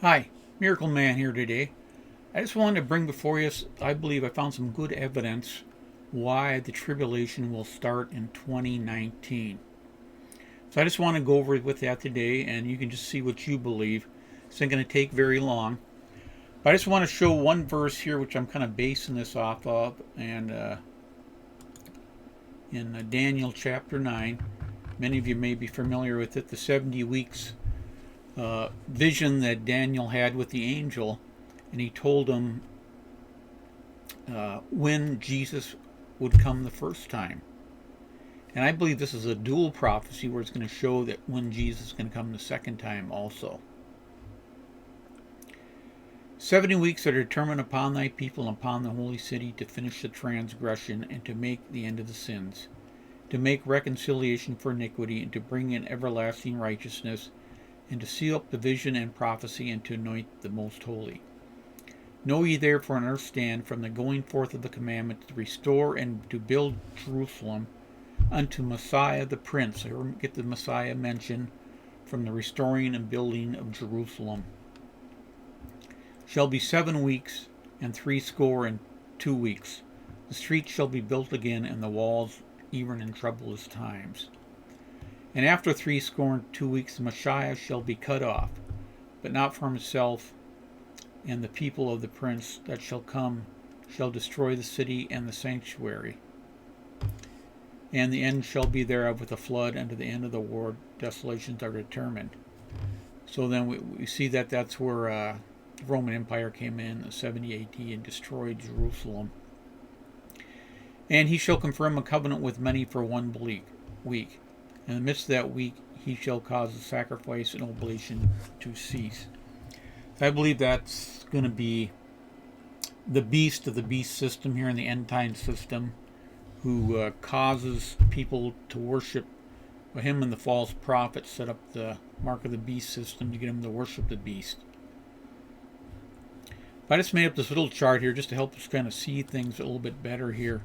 Hi, Miracle Man here today. I just wanted to bring before you, I believe I found some good evidence why the tribulation will start in 2019. So I just want to go over with that today, and you can just see what you believe. It's not going to take very long. But I just want to show one verse here, which I'm kind of basing this off of, and in Daniel chapter 9. Many of you may be familiar with it, the 70 weeks vision that Daniel had with the angel, and he told him when Jesus would come the first time. And I believe this is a dual prophecy where it's going to show that when Jesus is going to come the second time also. 70 weeks are determined upon thy people and upon the holy city to finish the transgression and to make the end of the sins, to make reconciliation for iniquity and to bring in everlasting righteousness, and to seal up the vision and prophecy and to anoint the most holy. Know ye therefore and understand from the going forth of the commandment to restore and to build Jerusalem unto Messiah the Prince. I get the Messiah mentioned from the restoring and building of Jerusalem. Shall be 7 weeks and 62 weeks. The streets shall be built again and the walls even in troublous times. And after 62 weeks the Messiah shall be cut off, but not for himself, and the people of the prince that shall come shall destroy the city and the sanctuary. And the end shall be thereof with a flood, and to the end of the war desolations are determined. So then we see that that's where the Roman Empire came in 70 AD and destroyed Jerusalem. And he shall confirm a covenant with many for 1 week. In the midst of that week he shall cause the sacrifice and oblation to cease. So I believe that's going to be the beast of the beast system here in the end time system, who causes people to worship him, and the false prophet set up the mark of the beast system to get them to worship the beast. I just made up this little chart here just to help us kind of see things a little bit better here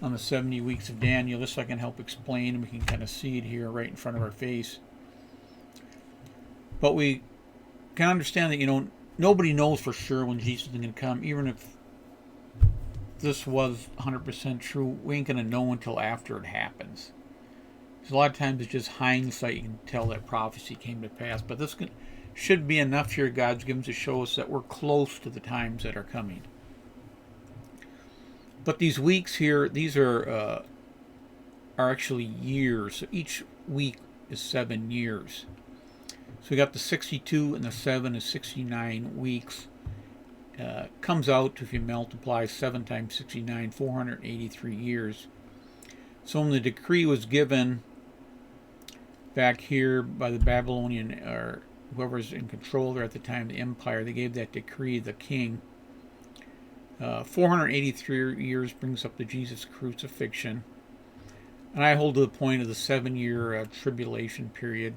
on the 70 weeks of Daniel. This I can help explain, and we can kind of see it here right in front of our face. But we can understand that, nobody knows for sure when Jesus is going to come. Even if this was 100% true, we ain't going to know until after it happens. Because a lot of times it's just hindsight. You can tell that prophecy came to pass. But this should be enough here God's given to show us that we're close to the times that are coming. But these weeks here, these are actually years. So each week is 7 years. So we got the 62 and the 7 is 69 weeks. Comes out to, if you multiply 7 times 69, 483 years. So when the decree was given back here by the Babylonian, or whoever's in control there at the time, the empire, they gave that decree, the king. 483 years brings up to Jesus' crucifixion. And I hold to the point of the 7-year tribulation period.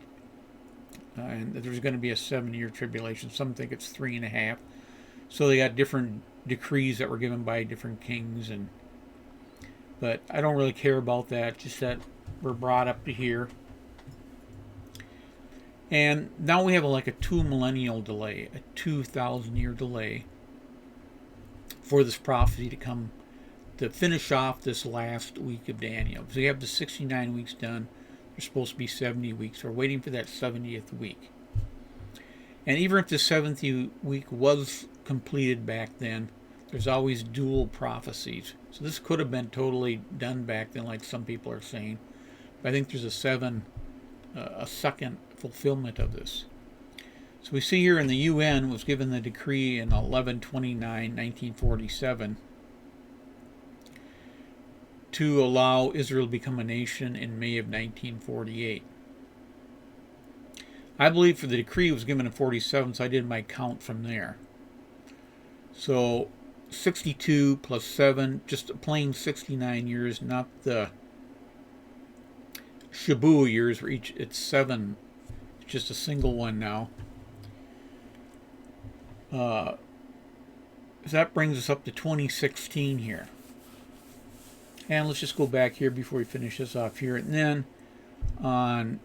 And there's going to be a 7-year tribulation. Some think it's 3.5. So they got different decrees that were given by different kings. But I don't really care about that. Just that we're brought up to here. And now we have like a 2 millennial delay, a 2,000-year delay for this prophecy to come to finish off this last week of Daniel. So you have the 69 weeks done. There's supposed to be 70 weeks. We're waiting for that 70th week. And even if the 70th week was completed back then, there's always dual prophecies. So this could have been totally done back then, like some people are saying. But I think there's a second fulfillment of this. So we see here in the UN was given the decree in 11/29/1947 to allow Israel to become a nation in May of 1948. I believe for the decree was given in 47, so I did my count from there. So 62 plus 7, just a plain 69 years, not the Shabu years where it's 7. It's just a single one now. So that brings us up to 2016 here. And let's just go back here before we finish this off here. And then on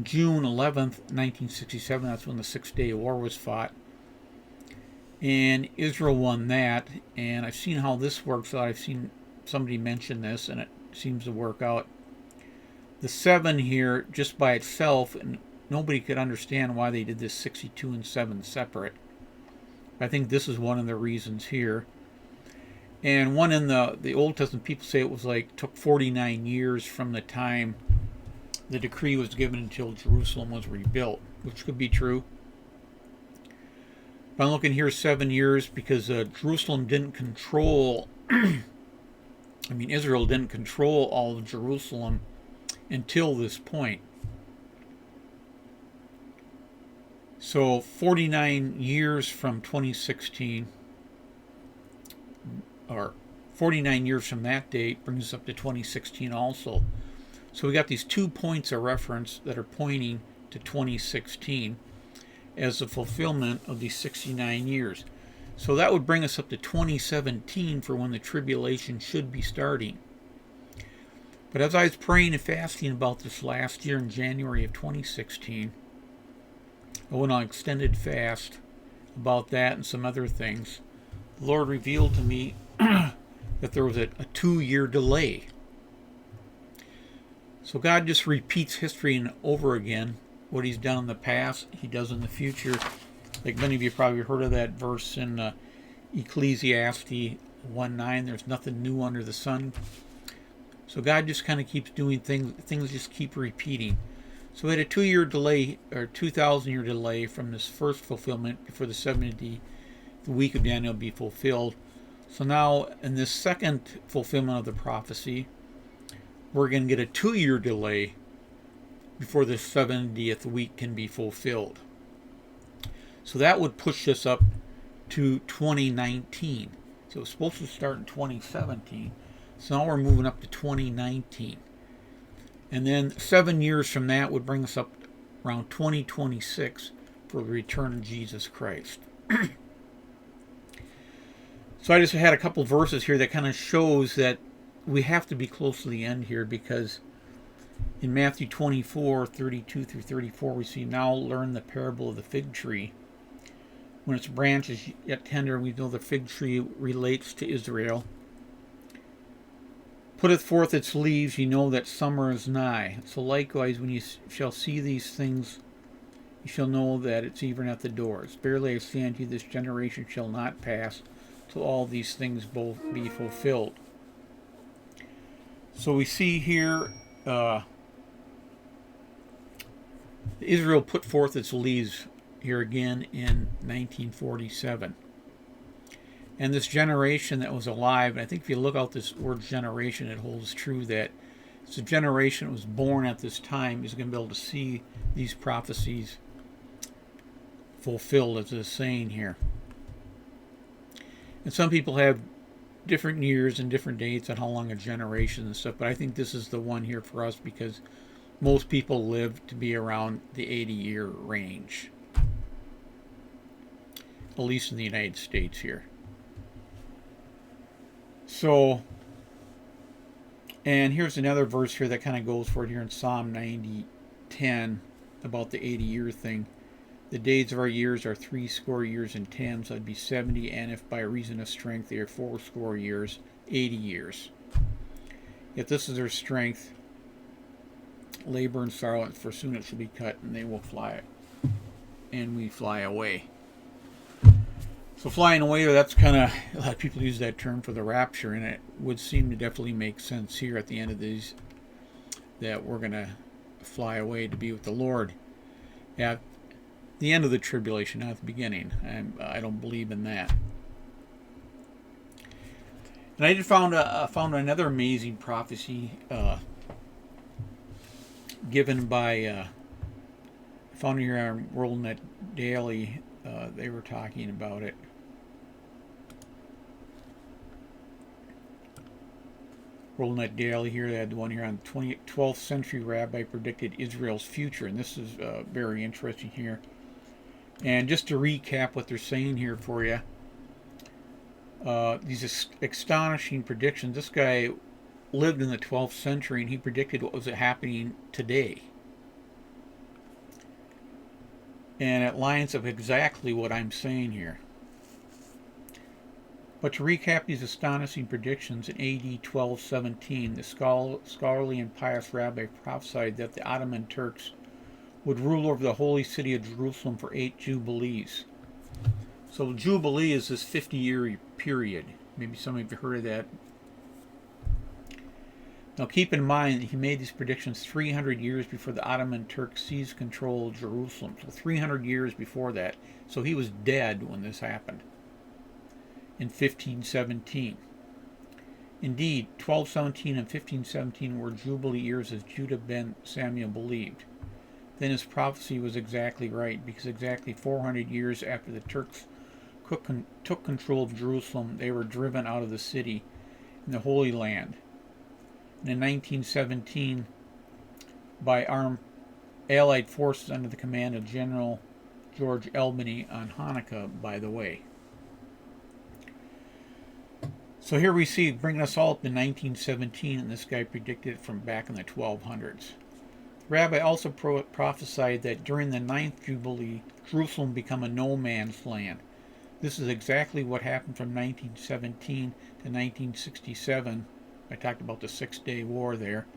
June 11th, 1967. That's when the Six-Day War was fought. And Israel won that. And I've seen how this works out. I've seen somebody mention this, and it seems to work out. The 7 here, just by itself, and nobody could understand why they did this 62 and 7 separate. I think this is one of the reasons here. And one in the Old Testament, people say it was like, took 49 years from the time the decree was given until Jerusalem was rebuilt, which could be true. But I'm looking here 7 years because Jerusalem didn't control, Israel didn't control all of Jerusalem until this point. So 49 years from 2016, or 49 years from that date, brings us up to 2016 also. So we got these 2 points of reference that are pointing to 2016 as the fulfillment of these 69 years. So that would bring us up to 2017 for when the tribulation should be starting. But as I was praying and fasting about this last year in January of 2016, I went on an extended fast about that and some other things. The Lord revealed to me that there was a 2-year delay. So God just repeats history and over again. What he's done in the past, he does in the future. Like many of you probably heard of that verse in Ecclesiastes 1:9. There's nothing new under the sun. So God just kind of keeps doing things. Things just keep repeating. So we had a 2-year delay, or 2,000-year delay from this first fulfillment before the 70th week of Daniel be fulfilled. So now in this second fulfillment of the prophecy, we're going to get a 2-year delay before the 70th week can be fulfilled. So that would push us up to 2019. So it was supposed to start in 2017. So now we're moving up to 2019. And then 7 years from that would bring us up around 2026 for the return of Jesus Christ. So I just had a couple verses here that kind of shows that we have to be close to the end here, because in Matthew 24:32 through 34, we see, now learn the parable of the fig tree. When its branch is yet tender, we know the fig tree relates to Israel. Putteth forth its leaves, ye know that summer is nigh. So likewise, when ye shall see these things, ye shall know that it's even at the doors. Verily I say unto you, this generation shall not pass till all these things both be fulfilled. So we see here, Israel put forth its leaves here again in 1947. And this generation that was alive, and I think if you look out this word generation, it holds true that it's a generation that was born at this time is going to be able to see these prophecies fulfilled, as it's saying here. And some people have different years and different dates on how long a generation and stuff, but I think this is the one here for us because most people live to be around the 80-year range, at least in the United States here. So, and here's another verse here that kind of goes for it here in Psalm 90:10 about the 80-year thing. The days of our years are 80 years and 10, so it'd be 70, and if by reason of strength they are 80 years, 80 years. Yet this is their strength, labor and sorrow, for soon it shall be cut, and they will fly, and we fly away. So flying away, that's kind of, a lot of people use that term for the rapture, and it would seem to definitely make sense here at the end of these, that we're going to fly away to be with the Lord at the end of the tribulation, not at the beginning. I don't believe in that. And I found another amazing prophecy given by, found here on WorldNet Daily. They were talking about it. WorldNet Daily here, they had the one here on 12th century Rabbi predicted Israel's future, and this is very interesting here. And just to recap what they're saying here for you, these astonishing predictions. This guy lived in the 12th century, and he predicted what was happening today. And it lines up exactly what I'm saying here. But to recap these astonishing predictions, in AD 1217, the scholarly and pious rabbi prophesied that the Ottoman Turks would rule over the holy city of Jerusalem for 8 jubilees. So Jubilee is this 50-year period. Maybe some of you have heard of that. Now keep in mind that he made these predictions 300 years before the Ottoman Turks seized control of Jerusalem. So 300 years before that. So he was dead when this happened in 1517. Indeed, 1217 and 1517 were Jubilee years as Judah ben Samuel believed. Then his prophecy was exactly right, because exactly 400 years after the Turks took control of Jerusalem, they were driven out of the city in the Holy Land. And in 1917, by armed Allied forces under the command of General George Albany on Hanukkah, by the way. So here we see, bringing us all up to 1917, and this guy predicted it from back in the 1200s. The rabbi also prophesied that during the 9th Jubilee, Jerusalem would become a no man's land. This is exactly what happened from 1917 to 1967. I talked about the 6-Day War there.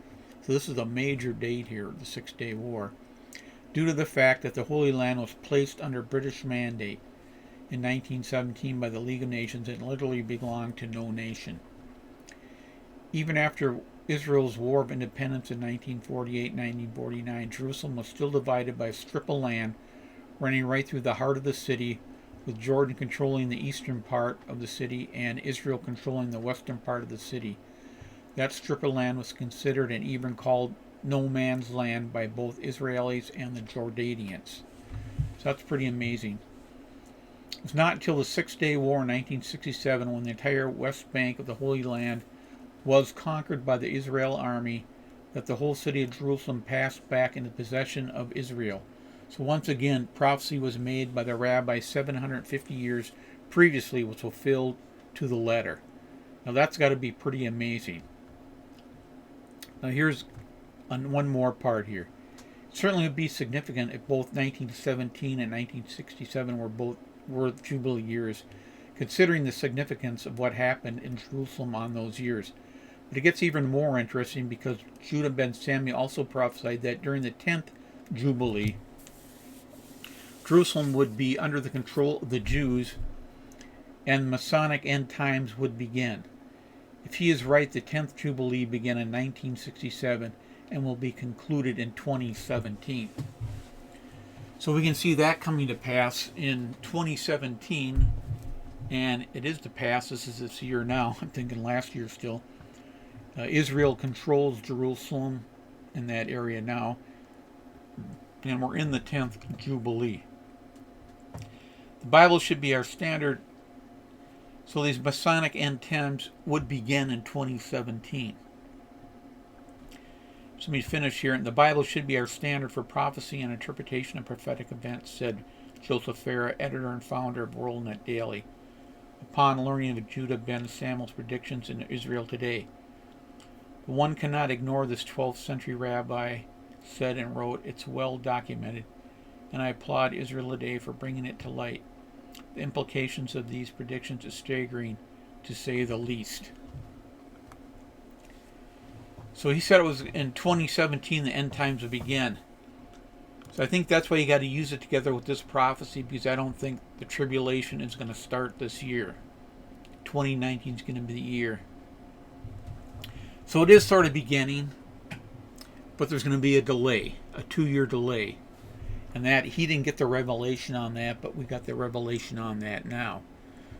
So this is a major date here, the 6-Day War, due to the fact that the Holy Land was placed under British mandate in 1917 by the League of Nations and literally belonged to no nation. Even after Israel's War of Independence in 1948-1949, Jerusalem was still divided by a strip of land running right through the heart of the city, with Jordan controlling the eastern part of the city and Israel controlling the western part of the city. That strip of land was considered and even called no man's land by both Israelis and the Jordanians. So that's pretty amazing. It was not until the 6-Day War in 1967, when the entire west bank of the Holy Land was conquered by the Israel army, that the whole city of Jerusalem passed back into possession of Israel. So once again, prophecy was made by the rabbi 750 years previously was fulfilled to the letter. Now that's got to be pretty amazing. Now here's one more part here. It certainly would be significant if both 1917 and 1967 were Jubilee years, considering the significance of what happened in Jerusalem on those years. But it gets even more interesting because Judah ben Samuel also prophesied that during the 10th Jubilee, Jerusalem would be under the control of the Jews and Masonic end times would begin. If he is right, the 10th Jubilee began in 1967 and will be concluded in 2017. So we can see that coming to pass in 2017, and it is to pass. This is this year now. I'm thinking last year still. Israel controls Jerusalem in that area now, and we're in the 10th Jubilee. The Bible should be our standard. So these Masonic end times would begin in 2017. So let me finish here. The Bible should be our standard for prophecy and interpretation of prophetic events, said Joseph Farah, editor and founder of WorldNet Daily, upon learning of Judah ben Samuel's predictions in Israel today. But one cannot ignore this 12th century rabbi said and wrote. It's well documented, and I applaud Israel today for bringing it to light. The implications of these predictions is staggering, to say the least. So he said it was in 2017 the end times would begin. So I think that's why you got to use it together with this prophecy, because I don't think the tribulation is going to start this year. 2019 is going to be the year. So it is sort of beginning, but there's going to be a delay, a 2-year delay. And that he didn't get the revelation on that, but we got the revelation on that now.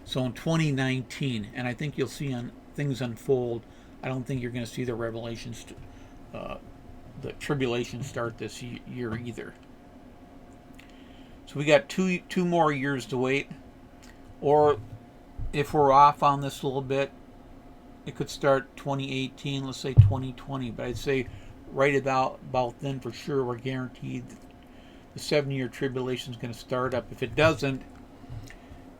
So in 2019, and I think you'll see on things unfold, I don't think you're going to see the revelations, the tribulation start this year either. So we got two more years to wait, or if we're off on this a little bit, it could start 2018, let's say 2020. But I'd say right about then for sure, we're guaranteed the 7-year tribulation is going to start up. If it doesn't,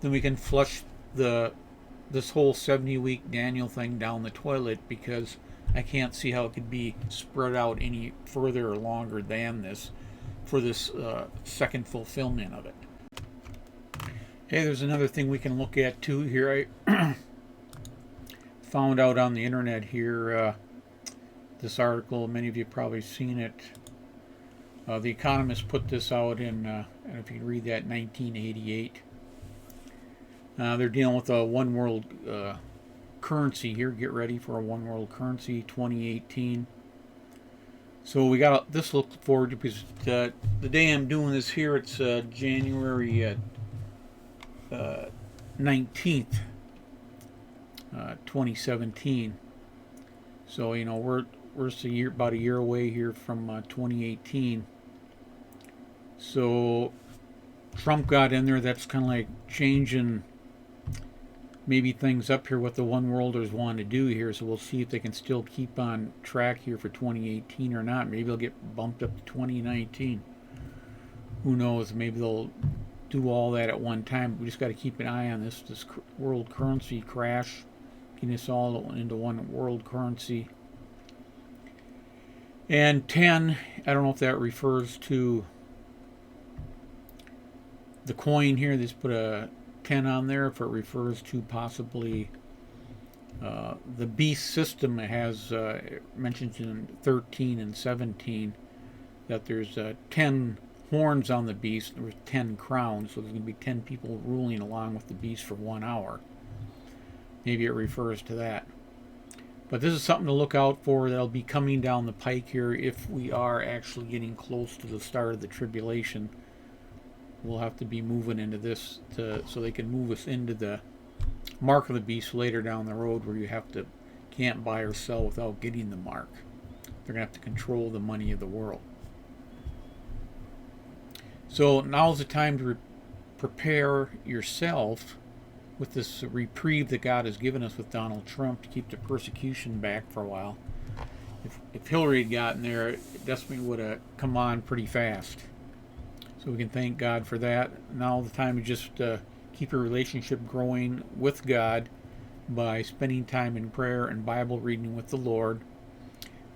then we can flush this whole 70-week Daniel thing down the toilet, because I can't see how it could be spread out any further or longer than this for this second fulfillment of it. Hey, there's another thing we can look at too here. I found out on the internet here this article. Many of you have probably seen it. The Economist put this out in, I don't know if you can read that, 1988. They're dealing with a one world currency here. Get ready for a one world currency 2018. So we got this to look forward to, because the day I'm doing this here, it's January 19th, 2017. So we're about a year away here from 2018. So Trump got in there. That's kind of like changing maybe things up here, what the one worlders want to do here. So we'll see if they can still keep on track here for 2018 or not. Maybe they'll get bumped up to 2019. Who knows? Maybe they'll do all that at one time. We just got to keep an eye on this world currency crash, getting us all into one world currency. And 10, I don't know if that refers to the coin here. They just put a 10 on there, if it refers to possibly the beast system. It has mentions in 13 and 17 that there's 10 horns on the beast. There's 10 crowns, so there's going to be 10 people ruling along with the beast for 1 hour. Maybe it refers to that. But this is something to look out for. That'll be coming down the pike here if we are actually getting close to the start of the tribulation. We'll have to be moving into this so they can move us into the mark of the beast later down the road, where you can't buy or sell without getting the mark. They're going to have to control the money of the world. So now's the time to prepare yourself with this reprieve that God has given us with Donald Trump to keep the persecution back for a while. If Hillary had gotten there, it definitely would have come on pretty fast. So we can thank God for that. Now the time to just keep your relationship growing with God by spending time in prayer and Bible reading with the Lord.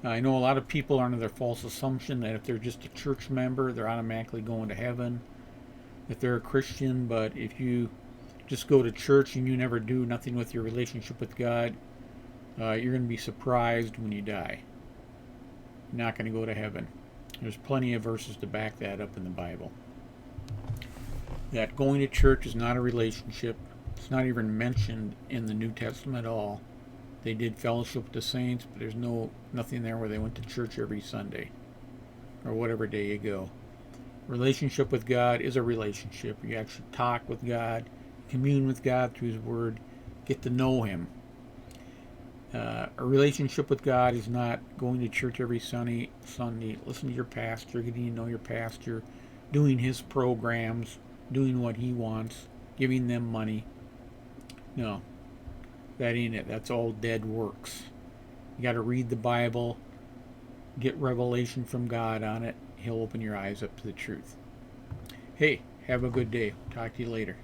I know a lot of people are under their false assumption that if they're just a church member, they're automatically going to heaven, if they're a Christian. But if you just go to church and you never do nothing with your relationship with God, you're going to be surprised when you die. You're not going to go to heaven. There's plenty of verses to back that up in the Bible. That going to church is not a relationship. It's not even mentioned in the New Testament at all. They did fellowship with the saints, but there's nothing there where they went to church every Sunday or whatever day you go. Relationship with God is a relationship. You actually talk with God, commune with God through His Word, get to know Him. A relationship with God is not going to church every Sunday, listen to your pastor, getting to know your pastor, doing his programs, doing what he wants, giving them money. No, that ain't it. That's all dead works. You got to read the Bible, get revelation from God on it. He'll open your eyes up to the truth. Hey, have a good day. Talk to you later.